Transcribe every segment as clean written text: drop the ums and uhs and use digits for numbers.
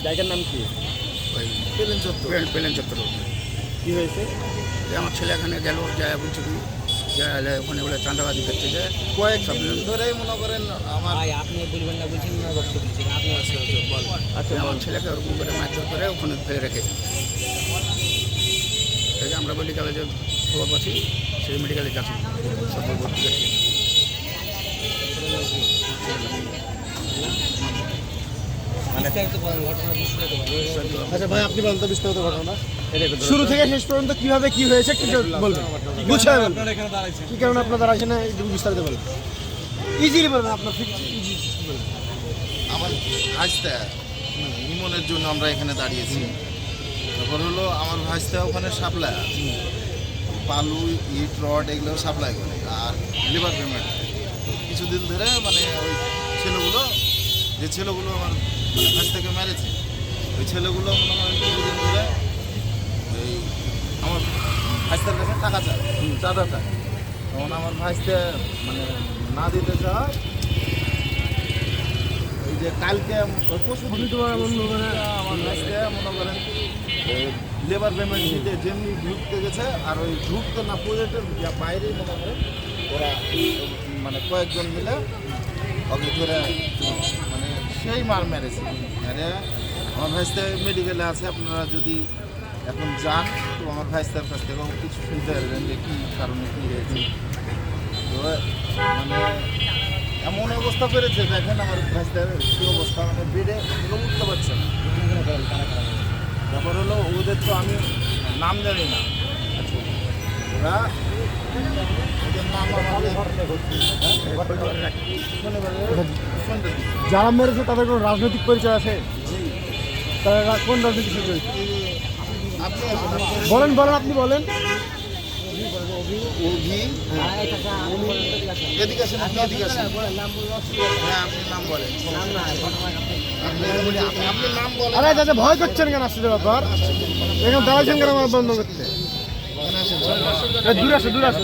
জায়গার নাম কি? প্লেন চত্বর। কি হয়েছে? আমার ছেলে এখানে গেল, যায় বলছে কি ওখানে বলে চাঁদাবাজি করতে যায় কয়েক দিন ধরেই মনে করেন আমার আপনি বলবেন না বলছেন না বক্তব্য দিচ্ছেন আপনি আচ্ছা, আমার ছেলেকে ওরকম করে মারধর করে ওখানে ফেলে রেখেছে। তাই আমরা মেডিকেলে যে খবর পাচ্ছি সেই মেডিকেলে যাচ্ছি সব ভর্তি করছি। আচ্ছা ভাই, আপনি বলেন তো বিস্তারিত ঘটনা। শুরু থেকে শেষ পর্যন্ত কিভাবে কি হয়েছে কি বলবেন? গুছিয়ে বলবেন। কি কারণে আপনারা দাঁড়াচ্ছেন না একটু বিস্তারিত বলবেন। ইজিলি বলবেন, আপনার ইজি বলবেন। আমার ভাইস্তা নিমনের জন্য আমরা এখানে দাঁড়িয়েছি। তারপর হলো আমার ভাইস্তা ওখানে সাপ্লাই বালু, ইট, রড এগুলো সাপ্লাই করে আর লেবার পেমেন্ট। কিছুদিন ধরে মানে ওই ছেলেগুলো আমার মানে ভাইস্তাকে মেরেছে, ওই ছেলেগুলো মনে হয় কিছুদিন ধরে ওই আমার ভাইস্তার কাছে টাকা চায়, চাঁদা চায়। তখন আমার ভাইস্তা মানে না দিতে চায়। এই যে কালকে পশু আমার ভাইস্তা মনে করেন লেবার পেমেন্ট দিতে যেমনি ঢুকতে গেছে, আর ওই ঢুকতে না প্রজেক্টের বাইরে মনে করেন ওরা মানে কয়েকজন মিলে ওকে ধরে মানে সেই মার মেরেছে। আরে আমার ভাইস্তা মেডিকেলে আছে, আপনারা যদি এখন যান তো আমার ভাইস্তার কাছ থেকে কিছু শুনতে পারবেন যে কী কারণে কী হয়েছে। তো মানে এমন অবস্থা করেছে, দেখেন আমার ভাইস্তার কী অবস্থা, মানে বেডে উঠতে পারছে না। তারপর হলো ওদের তো আমি নাম জানি না, ওরা ওদের নাম যারা মেরেছে তাদের কোনো রাজনৈতিক পরিচয় আছে? তারা কোন রাজনৈতিক পরিচয়? বলেন বলেন, আপনি বলেন। এদিকে আসেন, আপনি এদিকে আসেন। হ্যাঁ, আপনি নাম বলেন। আপনি নাম বলেন। আরে দাদা, ভয় করছেন কেন? আসছে ব্যাপার এখানে দাঁড়াইছেন কেন আমার বন্ধ করতে? দূরে আসো, দূরে আসো,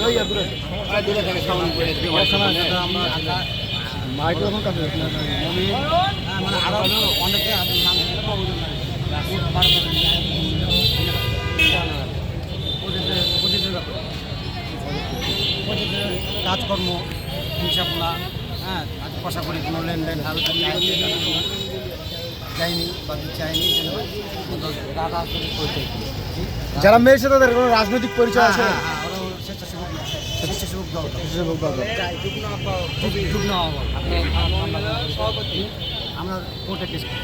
দূরে আসো। মাইক্রোফোন কাছে আরো অনেকে কাজকর্ম হিসাবগুলা, হ্যাঁ, পয়সা করি কোনো লেনদেন হালকা যায়নি বা চাইনি, টাকা করতে। যারা মেরেছে তাদের কোনো রাজনৈতিক পরিচয় আছে? স্বেচ্ছাসেবক দল, আমরা কোর্টে কেস করি,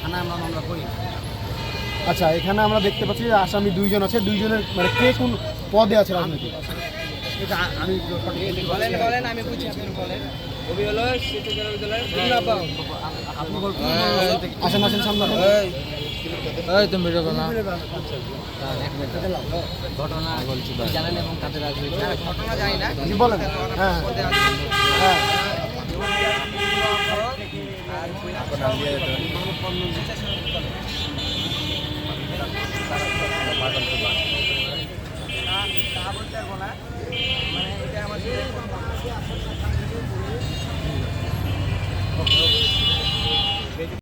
থানায় আমরা মামলা করি। আচ্ছা, এখানে আমরা দেখতে পাচ্ছি যে আসামি দুইজন আছে, দুইজনের মানে কে কোন পদে আছে রাজনৈতিক? এটা আমি বলেন আমি বুঝি, আপনি বলেন। আপনি বলছেন আসেন আসেন সামনে। তুমি ভিডিও করো না। ঘটনা জানেন এবং তাদের ঘটনা জানি না, বলেন। হ্যাঁ হ্যাঁ।